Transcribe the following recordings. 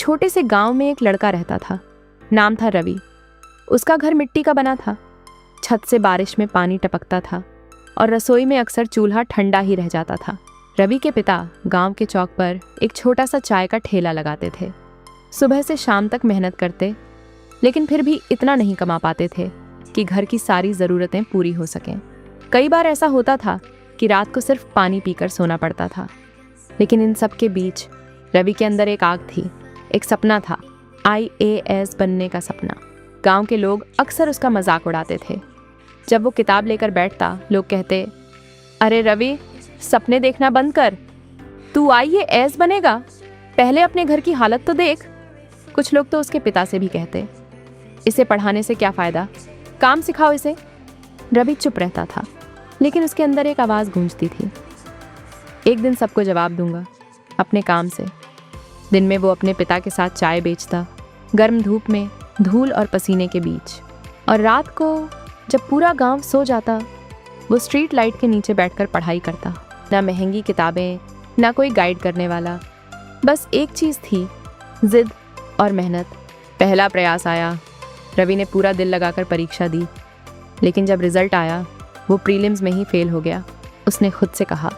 छोटे से गांव में एक लड़का रहता था। नाम था रवि। उसका घर मिट्टी का बना था। छत से बारिश में पानी टपकता था और रसोई में अक्सर चूल्हा ठंडा ही रह जाता था। रवि के पिता गांव के चौक पर एक छोटा सा चाय का ठेला लगाते थे। सुबह से शाम तक मेहनत करते, लेकिन फिर भी इतना नहीं कमा पाते थे कि घर की सारी ज़रूरतें पूरी हो सकें। कई बार ऐसा होता था कि रात को सिर्फ पानी पीकर सोना पड़ता था। लेकिन इन सब के बीच रवि के अंदर एक आग थी, एक सपना था, IAS बनने का सपना। गांव के लोग अक्सर उसका मजाक उड़ाते थे। जब वो किताब लेकर बैठता, लोग कहते, अरे रवि, सपने देखना बंद कर, तू IAS बनेगा, पहले अपने घर की हालत तो देख। कुछ लोग तो उसके पिता से भी कहते, इसे पढ़ाने से क्या फ़ायदा, काम सिखाओ इसे। रवि चुप रहता था, लेकिन उसके अंदर एक आवाज़ गूंजती थी, एक दिन सबको जवाब दूंगा, अपने काम से। दिन में वो अपने पिता के साथ चाय बेचता, गर्म धूप में, धूल और पसीने के बीच। और रात को जब पूरा गांव सो जाता, वो स्ट्रीट लाइट के नीचे बैठकर पढ़ाई करता। ना महंगी किताबें, ना कोई गाइड करने वाला, बस एक चीज़ थी, जिद और मेहनत। पहला प्रयास आया, रवि ने पूरा दिल लगाकर परीक्षा दी, लेकिन जब रिजल्ट आया, वो प्रीलिम्स में ही फेल हो गया। उसने खुद से कहा,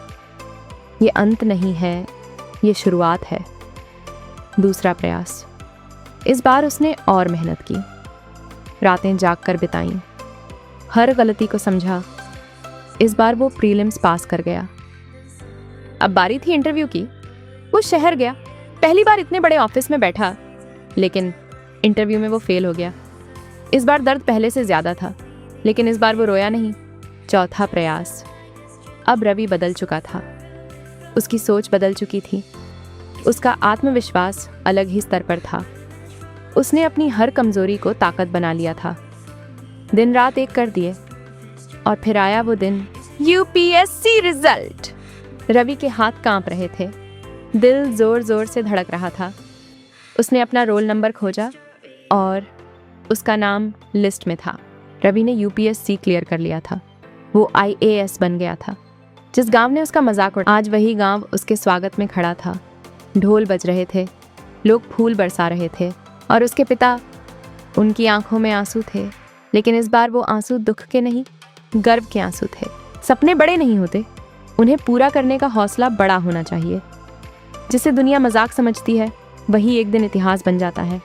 ये अंत नहीं है, ये शुरुआत है। दूसरा प्रयास। इस बार उसने और मेहनत की, रातें जागकर बिताईं, हर गलती को समझा। इस बार वो प्रीलिम्स पास कर गया। अब बारी थी इंटरव्यू की। वो शहर गया, पहली बार इतने बड़े ऑफिस में बैठा, लेकिन इंटरव्यू में वो फेल हो गया। इस बार दर्द पहले से ज़्यादा था, लेकिन इस बार वो रोया नहीं। चौथा प्रयास। अब रवि बदल चुका था, उसकी सोच बदल चुकी थी, उसका आत्मविश्वास अलग ही स्तर पर था। उसने अपनी हर कमज़ोरी को ताकत बना लिया था। दिन रात एक कर दिए, और फिर आया वो दिन, UPSC रिजल्ट। रवि के हाथ कांप रहे थे, दिल जोर जोर से धड़क रहा था। उसने अपना रोल नंबर खोजा और उसका नाम लिस्ट में था। रवि ने UPSC क्लियर कर लिया था। वो IAS बन गया था। जिस गांव ने उसका मजाक उड़ाया, आज वही गांव उसके स्वागत में खड़ा था। ढोल बज रहे थे, लोग फूल बरसा रहे थे, और उसके पिता, उनकी आंखों में आंसू थे। लेकिन इस बार वो आंसू दुख के नहीं, गर्व के आंसू थे। सपने बड़े नहीं होते, उन्हें पूरा करने का हौसला बड़ा होना चाहिए। जिसे दुनिया मजाक समझती है, वही एक दिन इतिहास बन जाता है।